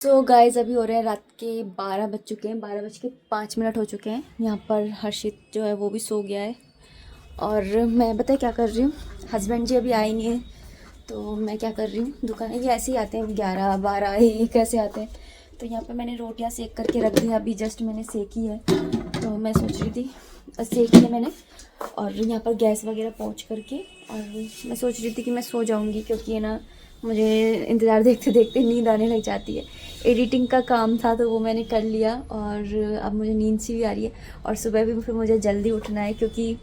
तो गाइस अभी हो रहे हैं रात के 12 बज चुके हैं, 12:05 हो चुके हैं। यहाँ पर हर्षित जो है वो भी सो गया है और मैं बताए क्या कर रही हूँ। हस्बैंड जी अभी आए नहीं हैं तो मैं क्या कर रही हूँ, दुकान ये ऐसे ही आते हैं 11 12 1 ऐसे आते हैं। तो यहाँ पर मैंने रोटियाँ सेक करके रख दी, अभी जस्ट मैंने सेकी है। तो मैं सोच रही थी सेक लिया मैंने और यहाँ पर गैस वगैरह पोंछ करके, और मैं सोच रही थी कि मैं सो जाऊँगी क्योंकि है ना मुझे इंतज़ार देखते देखते नींद आने लग जाती है। एडिटिंग का काम था तो वो मैंने कर लिया और अब मुझे नींद सी भी आ रही है। और सुबह भी फिर मुझे जल्दी उठना है क्योंकि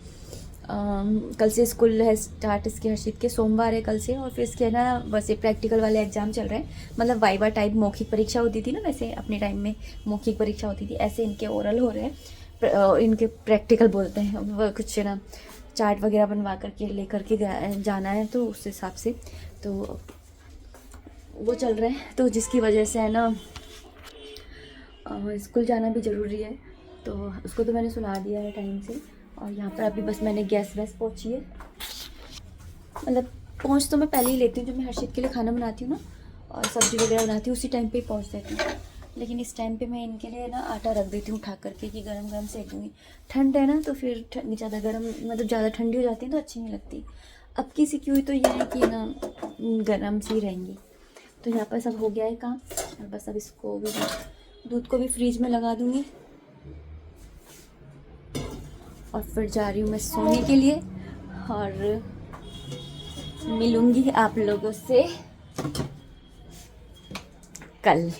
कल से स्कूल है स्टार्ट इसके, हर्षित के सोमवार है कल से। और फिर इसके ना बस ये प्रैक्टिकल वाले एग्ज़ाम चल रहे हैं, मतलब वाइवा टाइप मौखिक परीक्षा होती थी ना, वैसे अपने टाइम में मौखिक परीक्षा होती थी, ऐसे इनके ओरल हो रहे हैं। इनके प्रैक्टिकल बोलते हैं, वो कुछ ना चार्ट वगैरह बनवा करके ले करके जाना है, तो उस हिसाब से तो वो चल रहे हैं। तो जिसकी वजह से है ना स्कूल जाना भी ज़रूरी है, तो उसको तो मैंने सुना दिया है टाइम से। और यहाँ पर अभी बस मैंने गैस वैस पोंछी है, मतलब पोंछ तो मैं पहले ही लेती हूँ जब मैं हर्षित के लिए खाना बनाती हूँ ना और सब्ज़ी वगैरह बनाती हूँ, उसी टाइम पे ही पोंछ देती हूँ। लेकिन इस टाइम पे मैं इनके लिए ना आटा रख देती हूँ उठा करके कि गरम गरम सेक दूँगी। ठंड है ना तो फिर ज़्यादा गर्म, मतलब ज़्यादा ठंडी हो जाती है तो अच्छी नहीं लगती। अब की सीखी हुई तो ये है कि ना गर्म सी रहेंगी। तो यहाँ पर सब हो गया है काम और बस अब इसको भी दूध को भी फ्रीज में लगा दूँगी और फिर जा रही हूँ मैं सोने के लिए और मिलूँगी आप लोगों से कल।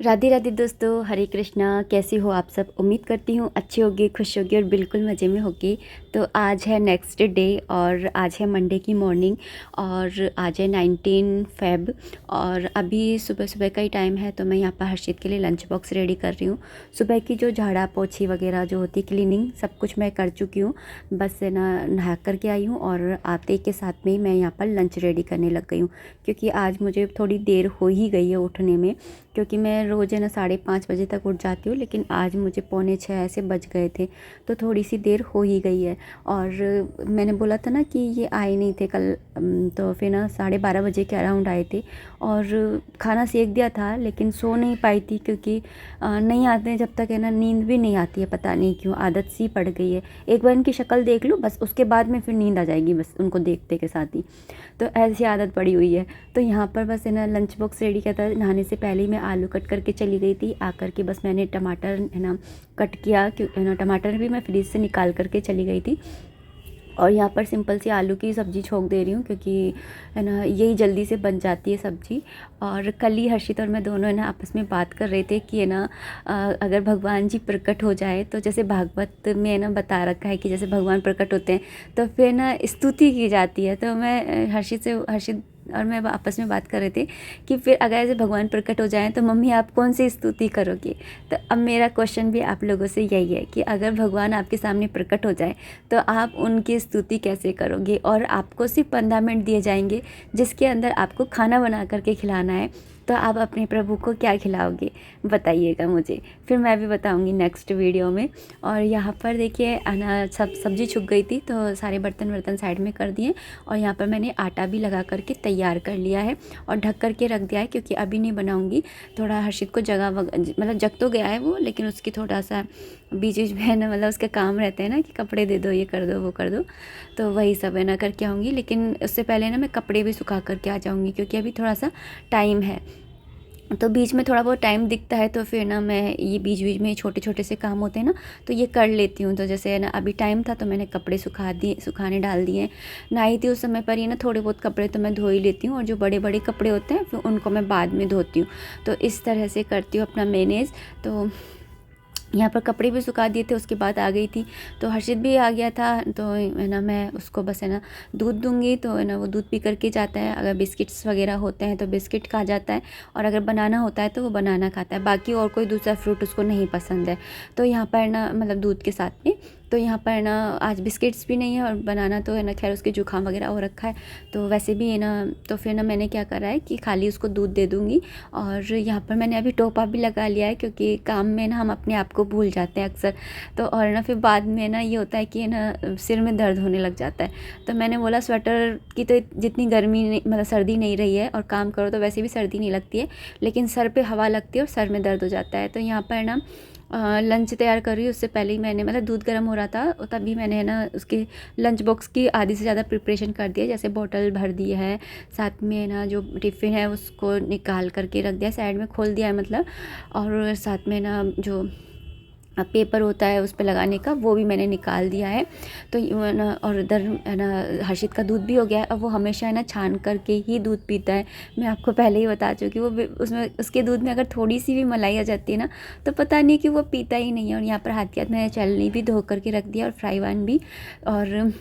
राधे राधे दोस्तों, हरे कृष्णा। कैसी हो आप सब? उम्मीद करती हूँ अच्छी होगी, खुश होगी और बिल्कुल मज़े में होगी। तो आज है नेक्स्ट डे और आज है मंडे की मॉर्निंग और आज है 19 फेब और अभी सुबह सुबह का ही टाइम है। तो मैं यहाँ पर हर्षित के लिए लंच बॉक्स रेडी कर रही हूँ। सुबह की जो झाड़ा पोछी वगैरह जो होती है, क्लीनिंग सब कुछ मैं कर चुकी हूँ, बस ना नहा करके आई हूँ और आते के साथ में ही मैं यहाँ पर लंच रेडी करने लग गई हूँ क्योंकि आज मुझे थोड़ी देर हो ही गई है उठने में, क्योंकि मैं रोज़ है ना 5:30 बजे तक उठ जाती हूँ, लेकिन आज मुझे 5:45 ऐसे बज गए थे तो थोड़ी सी देर हो ही गई है। और मैंने बोला था ना कि ये आए नहीं थे कल, तो फिर ना 12:30 बजे के अराउंड आए थे और खाना सेक दिया था लेकिन सो नहीं पाई थी क्योंकि नहीं आते हैं जब तक है ना, नींद भी नहीं आती है, पता नहीं क्यों आदत सी पड़ गई है। एक बार इनकी शक्ल देख लूँ बस, उसके बाद में फिर नींद आ जाएगी बस उनको देखते के साथ ही, तो ऐसी आदत पड़ी हुई है। तो यहाँ पर बस है ना लंच बॉक्स रेडी किया था। नहाने से पहले ही मैं आलू कट करके चली गई थी, आकर के बस मैंने टमाटर है ना कट किया, क्योंकि ना टमाटर भी मैं फ्रीज से निकाल करके चली गई थी। और यहाँ पर सिंपल सी आलू की सब्ज़ी छोंक दे रही हूँ क्योंकि है ना यही जल्दी से बन जाती है सब्ज़ी। और कल ही हर्षित और मैं दोनों है ना आपस में बात कर रहे थे कि है ना अगर भगवान जी प्रकट हो जाए तो जैसे भागवत में है ना बता रखा है कि जैसे भगवान प्रकट होते हैं तो फिर ना स्तुति की जाती है। तो मैं हर्षित और मैं आपस में बात कर रहे थे कि फिर अगर ऐसे भगवान प्रकट हो जाएं तो मम्मी आप कौन सी स्तुति करोगी। तो अब मेरा क्वेश्चन भी आप लोगों से यही है कि अगर भगवान आपके सामने प्रकट हो जाए तो आप उनकी स्तुति कैसे करोगे। और आपको सिर्फ 15 मिनट दिए जाएंगे जिसके अंदर आपको खाना बना करके खिलाना है, तो आप अपने प्रभु को क्या खिलाओगे बताइएगा मुझे, फिर मैं भी बताऊंगी नेक्स्ट वीडियो में। और यहाँ पर देखिए अना सब सब्ज़ी छुप गई थी तो सारे बर्तन साइड में कर दिए और यहाँ पर मैंने आटा भी लगा करके तैयार कर लिया है और ढक करके रख दिया है क्योंकि अभी नहीं बनाऊंगी। थोड़ा हर्षित को मतलब जग तो गया है वो, लेकिन उसकी थोड़ा सा बीच बीच में ना, मतलब उसके काम रहते हैं ना कि कपड़े दे दो, ये कर दो, वो कर दो, तो वही सब है ना करके आऊँगी। लेकिन उससे पहले ना मैं कपड़े भी सुखा करके आ जाऊँगी क्योंकि अभी थोड़ा सा टाइम है, तो बीच में थोड़ा बहुत टाइम दिखता है तो फिर ना मैं ये बीच बीच में छोटे छोटे से काम होते हैं ना तो ये कर लेती हूँ। तो जैसे है ना अभी टाइम था तो मैंने कपड़े सुखाने डाल दिए। नहाई थी उस समय पर ही ना, थोड़े बहुत कपड़े तो मैं धो ही लेती हूँ और जो बड़े बड़े कपड़े होते हैं फिर उनको मैं बाद में धोती हूँ। तो इस तरह से करती हूँ अपना मैनेज। तो यहाँ पर कपड़े भी सुखा दिए थे, उसके बाद आ गई थी तो हर्षित भी आ गया था। तो है ना मैं उसको बस है ना दूध दूंगी तो है ना वो दूध पी करके जाता है। अगर बिस्किट्स वगैरह होते हैं तो बिस्किट खा जाता है और अगर बनाना होता है तो वो बनाना खाता है, बाकी और कोई दूसरा फ्रूट उसको नहीं पसंद है। तो यहाँ पर ना मतलब दूध के साथ में तो यहाँ पर ना आज बिस्किट्स भी नहीं है और बनाना तो है ना, खैर उसके जुकाम वगैरह हो रखा है, तो वैसे भी है ना, तो फिर ना मैंने क्या करा है कि खाली उसको दूध दे दूँगी। और यहाँ पर मैंने अभी टोपा भी लगा लिया है, क्योंकि काम में ना हम अपने आप को भूल जाते हैं अक्सर, तो और ना फिर बाद में ना ये होता है कि ना सिर में दर्द होने लग जाता है। तो मैंने बोला स्वेटर की तो जितनी गर्मी नहीं, मतलब सर्दी नहीं रही है, और काम करो तो वैसे भी सर्दी नहीं लगती है, लेकिन सर पे हवा लगती है और सर में दर्द हो जाता है। तो यहाँ पर ना लंच तैयार कर रही हूँ, उससे पहले ही मैंने, मतलब दूध गर्म हो रहा था और तभी मैंने है ना उसके लंच बॉक्स की आधी से ज़्यादा प्रिपरेशन कर दिया। जैसे बॉटल भर दी है, साथ में ना जो टिफ़िन है उसको निकाल करके रख दिया, साइड में खोल दिया है मतलब, और साथ में ना जो पेपर होता है उस पे लगाने का वो भी मैंने निकाल दिया है। तो ये ना, और इधर है ना हर्षित का दूध भी हो गया है। अब वो हमेशा है ना छान करके ही दूध पीता है, मैं आपको पहले ही बता चुकी हूँ। वो उसमें, उसके दूध में अगर थोड़ी सी भी मलाई आ जाती है ना, तो पता नहीं कि वो पीता ही नहीं है। और यहाँ पर हाथ के हाथ मैंने छलनी भी धो करके रख दिया और फ्राई पैन भी, और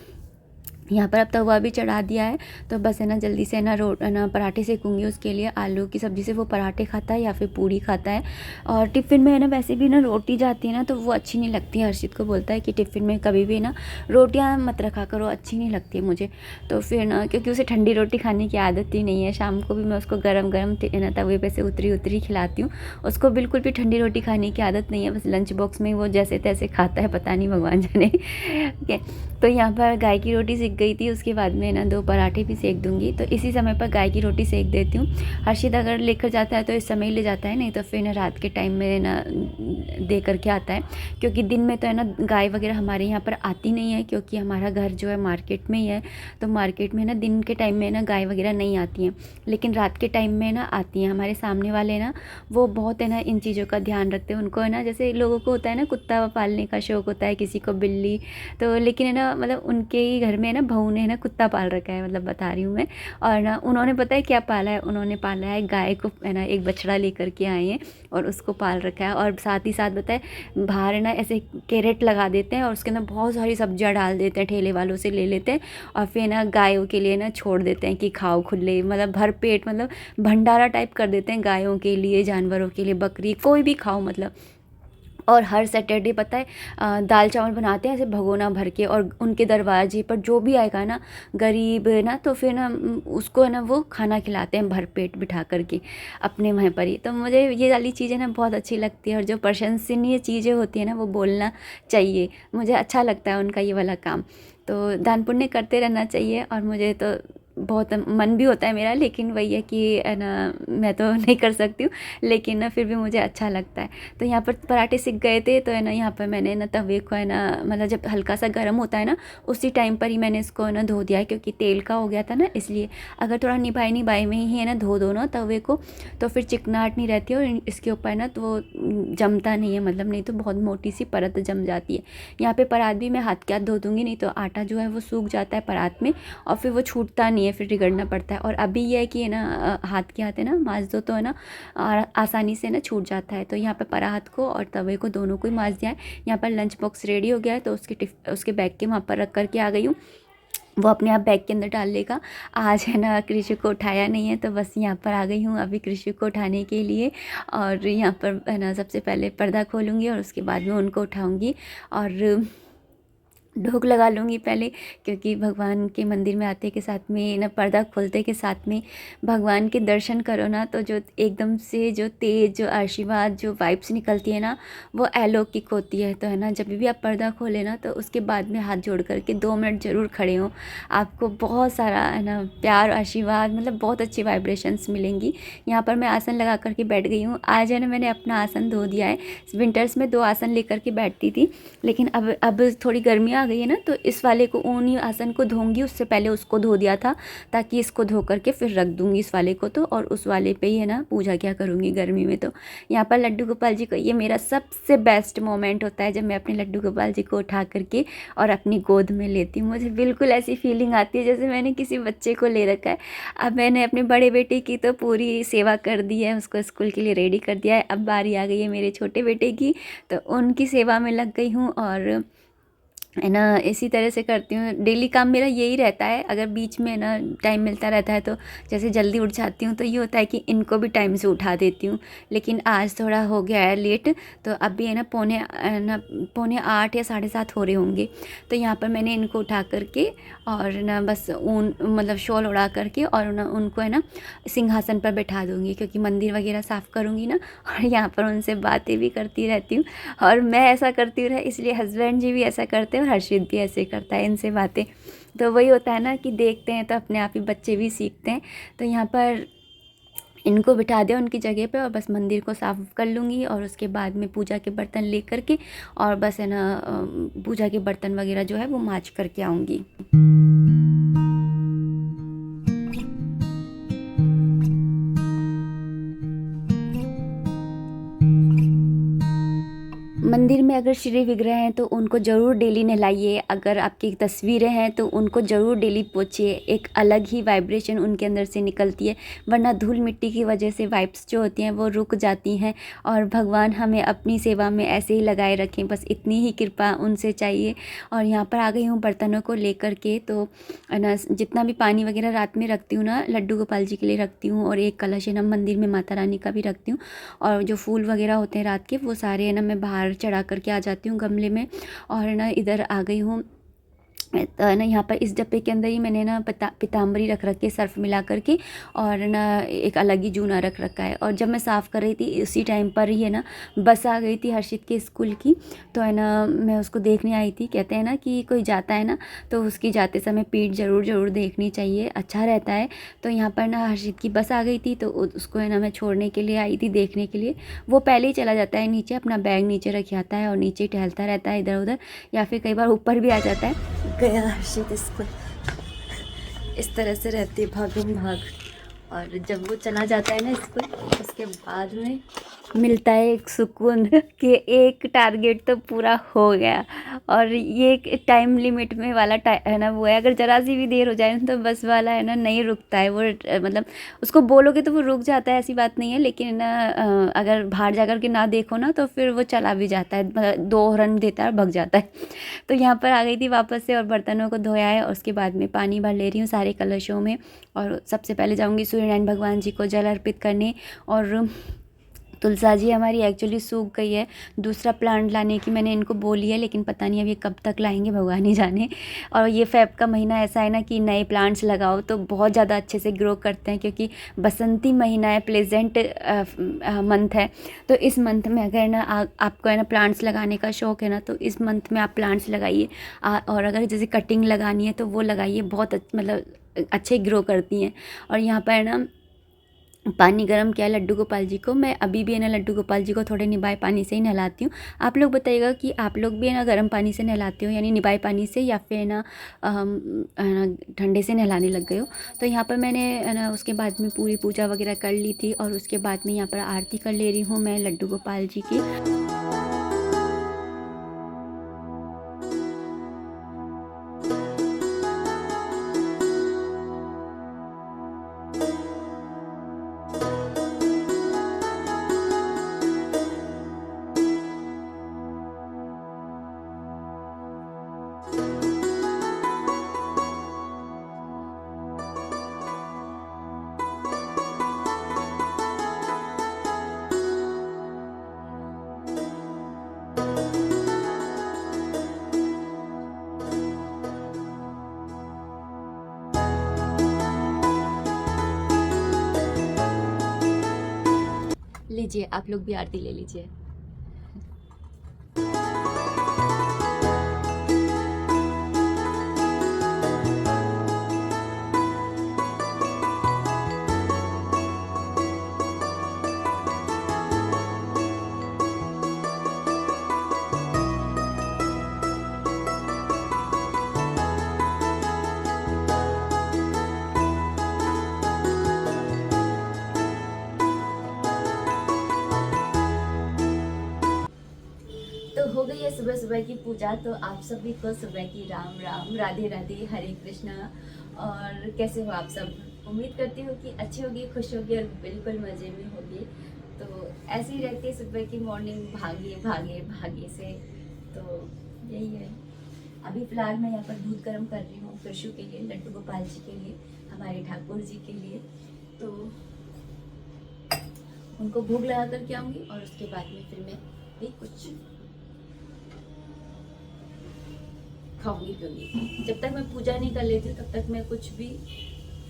यहाँ पर अब तवा भी चढ़ा दिया है। तो बस है ना जल्दी से है ना है ना पराठे सेकूँगी उसके लिए। आलू की सब्ज़ी से वो पराठे खाता है या फिर पूड़ी खाता है। और टिफ़िन में है ना वैसे भी ना रोटी जाती है ना, तो वो अच्छी नहीं लगती है। हर्षित को बोलता है कि टिफ़िन में कभी भी ना रोटियाँ मत रखा करो, अच्छी नहीं लगती है मुझे। तो फिर ना, क्योंकि उसे ठंडी रोटी खाने की आदत ही नहीं है, शाम को भी मैं उसको गरम गरम ना तवे पे से उतरी उतरी खिलाती हूँ। उसको बिल्कुल भी ठंडी रोटी खाने की आदत नहीं है, बस लंच बॉक्स में वो जैसे तैसे खाता है, पता नहीं भगवान जाने। ठीक है, तो यहाँ पर गाय की रोटी सेक गई थी, उसके बाद में ना 2 पराठे भी सेक दूँगी। तो इसी समय पर गाय की रोटी सेक देती हूँ। हर्षित अगर लेकर जाता है तो इस समय ही ले जाता है, नहीं तो फिर ना रात के टाइम में ना दे करके आता है, क्योंकि दिन में तो है ना गाय वगैरह हमारे यहाँ पर आती नहीं है, क्योंकि हमारा घर जो है मार्केट में ही है। तो मार्केट में ना दिन के टाइम में ना गाय वगैरह नहीं आती हैं, लेकिन रात के टाइम में ना आती हैं। हमारे सामने वाले ना वो बहुत है ना इन चीज़ों का ध्यान रखते हैं। उनको है ना, जैसे लोगों को होता है ना कुत्ता पालने का शौक़ होता है, किसी को बिल्ली, तो लेकिन है ना मतलब उनके ही घर में है ना बहू ने है ना कुत्ता पाल रखा है, मतलब बता रही हूँ मैं। और ना उन्होंने पता है क्या पाला है, उन्होंने पाला है गाय को, है ना एक बछड़ा लेकर के आए हैं और उसको पाल रखा है। और साथ ही साथ बताए बाहर है ना ऐसे कैरेट लगा देते हैं और उसके अंदर बहुत सारी सब्जियां डाल देते हैं, ठेले वालों से ले लेते हैं और फिर ना गायों के लिए ना छोड़ देते हैं कि खाओ खुले, मतलब भर पेट, मतलब भंडारा टाइप कर देते हैं गायों के लिए, जानवरों के लिए, बकरी कोई भी खाओ मतलब। और हर सैटरडे पता है दाल चावल बनाते हैं ऐसे भगोना भर के, और उनके दरवाजे पर जो भी आएगा ना गरीब है ना, तो फिर ना उसको है ना वो खाना खिलाते हैं भर पेट बिठा करके अपने वहाँ पर ही। तो मुझे ये वाली चीज़ें ना बहुत अच्छी लगती है, और जो प्रशंसनीय चीज़ें होती है ना वो बोलना चाहिए, मुझे अच्छा लगता है उनका ये वाला काम। तो दान पुण्य करते रहना चाहिए, और मुझे तो बहुत मन भी होता है मेरा, लेकिन वही है कि है ना मैं तो नहीं कर सकती हूँ, लेकिन ना फिर भी मुझे अच्छा लगता है। तो यहाँ पर पराठे सिक गए थे, तो है ना यहाँ पर मैंने ना तवे को है ना, मतलब जब हल्का सा गर्म होता है ना उसी टाइम पर ही मैंने इसको है ना धो दिया है, क्योंकि तेल का हो गया था ना, इसलिए अगर थोड़ा निभाई निभाई में ही है ना धो दो ना तवे को, तो फिर चिकनाहट नहीं रहती और इसके ऊपर ना तो वो जमता नहीं है, मतलब नहीं तो बहुत मोटी सी परत जम जाती है। यहाँ पे परात भी मैं हाथ के हाथ धो दूँगी, नहीं तो आटा जो है वो सूख जाता है परात में और फिर वो छूटता नहीं है, फिर रगड़ना पड़ता है। और अभी ये है कि है ना हाथ के हाथ है ना माँज दो तो है ना आसानी से ना छूट जाता है। तो यहाँ पे परात को और तवे को दोनों को ही माँज दिया है। यहाँ पर लंच बॉक्स रेडी हो गया है, तो उसके बैग के वहाँ पर रख करके आ गई हूँ, वो अपने आप बैग के अंदर डाल लेगा। आज है ना कृषि को उठाया नहीं है, तो बस यहाँ पर आ गई हूँ अभी कृषि को उठाने के लिए। और यहाँ पर है ना सबसे पहले पर्दा खोलूँगी और उसके बाद में उनको उठाऊँगी और ढोक लगा लूँगी पहले, क्योंकि भगवान के मंदिर में आते के साथ में ना पर्दा खोलते के साथ में भगवान के दर्शन करो ना, तो जो एकदम से जो तेज जो आशीर्वाद जो वाइब्स निकलती है ना वो अलौकिक होती है। तो है ना जब भी आप पर्दा खोले ना, तो उसके बाद में हाथ जोड़ करके 2 मिनट ज़रूर खड़े हों, आपको बहुत सारा है ना प्यार आशीर्वाद, मतलब बहुत अच्छी वाइब्रेशंस मिलेंगी। यहाँ पर मैं आसन लगा करके बैठ गई हूँ। आज है ना मैंने अपना आसन धो दिया है। विंटर्स में 2 आसन लेकर के बैठती थी, लेकिन अब थोड़ी गर्मी आ गई है ना, तो इस वाले को, ऊनी आसन को धोऊंगी, उससे पहले उसको धो दिया था, ताकि इसको धो करके फिर रख दूंगी इस वाले को, तो और उस वाले पे ही है ना पूजा क्या करूंगी गर्मी में। तो यहाँ पर लड्डू गोपाल जी को, ये मेरा सबसे बेस्ट मोमेंट होता है जब मैं अपने लड्डू गोपाल जी को उठा करके और अपनी गोद में लेती हूँ। मुझे बिल्कुल ऐसी फीलिंग आती है जैसे मैंने किसी बच्चे को ले रखा है। अब मैंने अपने बड़े बेटे की तो पूरी सेवा कर दी है, उसको स्कूल के लिए रेडी कर दिया है, अब बारी आ गई है मेरे छोटे बेटे की, तो उनकी सेवा में लग गई हूँ। और है ना, इसी तरह से करती हूँ। डेली काम मेरा यही रहता है। अगर बीच में ना टाइम मिलता रहता है तो जैसे जल्दी उठ जाती हूँ तो ये होता है कि इनको भी टाइम से उठा देती हूँ। लेकिन आज थोड़ा हो गया है लेट, तो अभी है ना पौने 8 या 7:30 हो रहे होंगे। तो यहाँ पर मैंने इनको उठा करके और ना बस ऊन मतलब शॉल उड़ा करके और ना उनको है ना सिंहासन पर बैठा दूँगी, क्योंकि मंदिर वगैरह साफ़ करूँगी ना, और यहाँ पर उनसे बातें भी करती रहती हूँ। और मैं ऐसा करती हूँ इसलिए हस्बैंड जी भी ऐसा करते हैं और हर्षित भी ऐसे करता है इनसे बातें। तो वही होता है ना कि देखते हैं तो अपने आप ही बच्चे भी सीखते हैं। तो यहाँ पर इनको बिठा दिया उनकी जगह पे और बस मंदिर को साफ़ कर लूँगी और उसके बाद में पूजा के बर्तन ले करके और बस है ना पूजा के बर्तन वगैरह जो है वो माँज करके आऊँगी। मंदिर में अगर श्री विग्रह हैं तो उनको ज़रूर डेली नहलाइए। अगर आपकी तस्वीरें हैं तो उनको ज़रूर डेली पोंछिए। एक अलग ही वाइब्रेशन उनके अंदर से निकलती है, वरना धूल मिट्टी की वजह से वाइब्स जो होती हैं वो रुक जाती हैं। और भगवान हमें अपनी सेवा में ऐसे ही लगाए रखें, बस इतनी ही कृपा उनसे चाहिए। और यहाँ पर आ गई हूँ बर्तनों को लेकर के। तो ना जितना भी पानी वगैरह रात में रखती हूँ ना, लड्डू गोपाल जी के लिए रखती हूँ और एक कलश है ना मंदिर में माता रानी का भी रखती हूँ। और जो फूल वगैरह होते हैं रात के वो सारे है ना मैं बाहर चढ़ा करके आ जाती हूँ गमले में। और ना इधर आ गई हूँ तो है ना यहाँ पर इस डब्बे के अंदर ही मैंने ना पीताम्बरी रख रखी है सर्फ मिला करके, और ना एक अलग ही जूना रख रखा है। और जब मैं साफ़ कर रही थी उसी टाइम पर ही है ना बस आ गई थी हर्षित के स्कूल की। तो है ना मैं उसको देखने आई थी। कहते हैं ना कि कोई जाता है ना तो उसकी जाते समय पीठ ज़रूर देखनी चाहिए, अच्छा रहता है। तो यहाँ पर ना हर्षित की बस आ गई थी तो उसको है ना मैं छोड़ने के लिए आई थी, देखने के लिए। वो पहले ही चला जाता है नीचे, अपना बैग नीचे रख आता है और नीचे ही टहलता रहता है इधर उधर, या फिर कई बार ऊपर भी आ जाता है। गया हर्षित स्कूल, इस तरह से रहती है भागम भाग। और जब वो चला जाता है ना स्कूल, उसके बाद में मिलता है एक सुकून कि एक टारगेट तो पूरा हो गया। और ये एक टाइम लिमिट में वाला है ना वो है। अगर ज़रा सी भी देर हो जाए तो बस वाला है ना नहीं रुकता है वो, मतलब उसको बोलोगे तो वो रुक जाता है, ऐसी बात नहीं है। लेकिन ना अगर बाहर जा कर के ना देखो ना तो फिर वो चला भी जाता है, मतलब 2 रन देता है और भग जाता है। तो यहाँ पर आ गई थी वापस से और बर्तनों को धोया है और उसके बाद में पानी भर ले रही हूँ सारे कलशों में। और सबसे पहले जाऊँगी सूर्यनारायण भगवान जी को जल अर्पित करने। और तुलसा जी हमारी एक्चुअली सूख गई है, दूसरा प्लांट लाने की मैंने इनको बोली है, लेकिन पता नहीं अब ये कब तक लाएंगे, भगवान ही जाने। और ये फ़ेब का महीना ऐसा है ना कि नए प्लांट्स लगाओ तो बहुत ज़्यादा अच्छे से ग्रो करते हैं, क्योंकि बसंती महीना है, प्लेजेंट मंथ है। तो इस मंथ में अगर ना आपको है ना प्लांट्स लगाने का शौक़ है ना तो इस मंथ में आप प्लांट्स लगाइए। और अगर जैसे कटिंग लगानी है तो वो लगाइए, बहुत मतलब अच्छे ग्रो करती हैं। और यहाँ पर ना पानी गर्म किया लड्डू गोपाल जी को। मैं अभी भी है ना लड्डू गोपाल जी को थोड़े निबाए पानी से ही नहलाती हूँ। आप लोग बताइएगा कि आप लोग भी है ना गर्म पानी से नहलाते हो, यानी निबाए पानी से, या फिर ना ठंडे से नहलाने लग गए हो। तो यहाँ पर मैंने है ना उसके बाद में पूरी पूजा वगैरह कर ली थी और उसके बाद में यहाँ पर आरती कर ले रही हूँ मैं लड्डू गोपाल जी की। लीजिए आप लोग भी आरती ले लीजिए। तो हो गई है सुबह सुबह की पूजा। तो आप सभी को सुबह की राम राम, राधे राधे, हरे कृष्णा। और कैसे हो आप सब? उम्मीद करती हूँ कि अच्छी होगी, खुश होगी और बिल्कुल मज़े में होगी। तो ऐसे ही रहती है सुबह की मॉर्निंग, भागे भागे भागे से। तो यही है। अभी फ़िलहाल मैं यहाँ पर दूध गर्म कर रही हूँ कृषु के लिए, लड्डू गोपाल जी के लिए, हमारे ठाकुर जी के लिए। तो उनको भोग लगा करके आऊँगी और उसके बाद में फिर मैं भी कुछ खाऊंगी पीऊँगी। जब तक मैं पूजा नहीं कर लेती तब तक मैं कुछ भी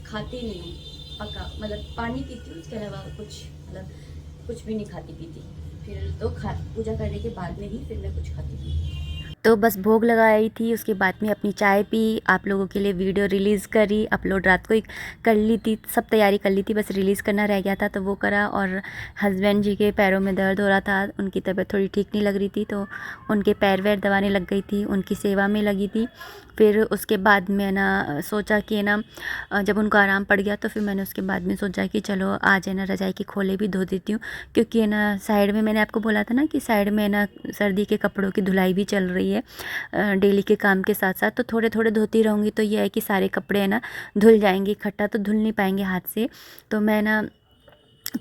खाती नहीं हूँ, पक्का। मतलब पानी पीती हूँ, उसके अलावा कुछ मतलब कुछ भी नहीं खाती पीती। फिर तो पूजा करने के बाद में ही फिर मैं कुछ खाती पीती। तो बस भोग लगाई थी, उसके बाद में अपनी चाय पी, आप लोगों के लिए वीडियो रिलीज़ करी, अपलोड रात को ही कर ली थी, सब तैयारी कर ली थी, बस रिलीज़ करना रह गया था तो वो करा। और हस्बैंड जी के पैरों में दर्द हो रहा था, उनकी तबीयत थोड़ी ठीक नहीं लग रही थी तो उनके पैर वैर दबाने लग गई थी, उनकी सेवा में लगी थी। फिर उसके बाद मैं ना सोचा कि ना जब उनको आराम पड़ गया तो फिर मैंने उसके बाद में सोचा कि चलो आज है ना रज़ाई के खोले भी धो देती हूँ, क्योंकि है ना साइड में मैंने आपको बोला था ना कि साइड में ना सर्दी के कपड़ों की धुलाई भी चल रही है डेली के काम के साथ साथ। तो थोड़े थोड़े धोती रहूँगी तो ये है कि सारे कपड़े है ना धुल जाएंगे, इकट्ठा तो धुल नहीं पाएंगे हाथ से। तो मैं ना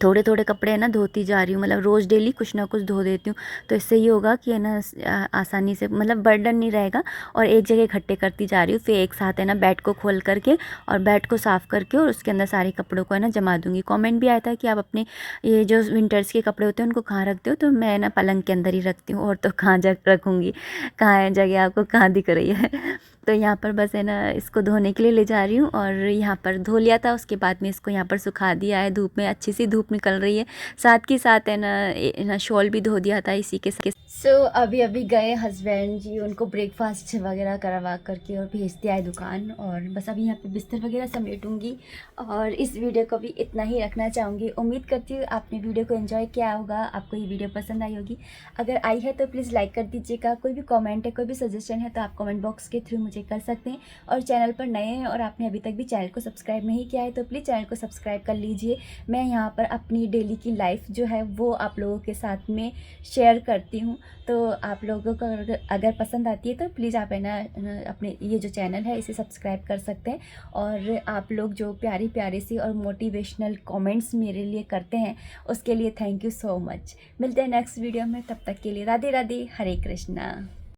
थोड़े थोड़े कपड़े है ना धोती जा रही हूँ, मतलब रोज़ डेली कुछ ना कुछ धो देती हूँ। तो इससे ये होगा कि है ना आसानी से मतलब बर्डन नहीं रहेगा, और एक जगह इकट्ठे करती जा रही हूँ। फिर एक साथ है ना बेड को खोल करके और बेड को साफ़ करके और उसके अंदर सारे कपड़ों को है ना जमा दूँगी। कमेंट भी आया था कि आप अपने ये जो विंटर्स के कपड़े होते हैं उनको कहाँ रखते हो, तो मैं ना पलंग के अंदर ही रखती हूँ, और तो कहाँ जगह रखूँगी, कहाँ है जगह आपको कहाँ दिख रही है। तो यहाँ पर बस है ना इसको धोने के लिए ले जा रही हूँ, और यहाँ पर धो लिया था, उसके बाद में इसको यहाँ पर सुखा दिया है धूप में, अच्छी सी धूप निकल रही है। साथ के साथ है ना शॉल भी धो दिया था इसी के साथ। अभी अभी गए हस्बैंड जी, उनको ब्रेकफास्ट वगैरह करवा करके और भेज दिया है दुकान, और बस अभी यहाँ पे बिस्तर वगैरह समेटूंगी। और इस वीडियो को भी इतना ही रखना चाहूँगी। उम्मीद करती हूँ आपने वीडियो को एंजॉय किया होगा, आपको ये वीडियो पसंद आई होगी। अगर आई है तो प्लीज़ लाइक कर दीजिएगा। कोई भी कमेंट है, कोई भी सजेशन है तो आप कमेंट बॉक्स के थ्रू मुझे कर सकते हैं। और चैनल पर नए हैं और आपने अभी तक भी चैनल को सब्सक्राइब नहीं किया है तो प्लीज़ चैनल को सब्सक्राइब कर लीजिए। मैं यहाँ पर अपनी डेली की लाइफ जो है वो आप लोगों के साथ में शेयर करती हूँ। तो आप लोगों को अगर पसंद आती है तो प्लीज़ आप है ना अपने ये जो चैनल है इसे सब्सक्राइब कर सकते हैं। और आप लोग जो प्यारी प्यारी सी और मोटिवेशनल कमेंट्स मेरे लिए करते हैं उसके लिए थैंक यू सो मच। मिलते हैं नेक्स्ट वीडियो में, तब तक के लिए राधे राधे, हरे कृष्णा।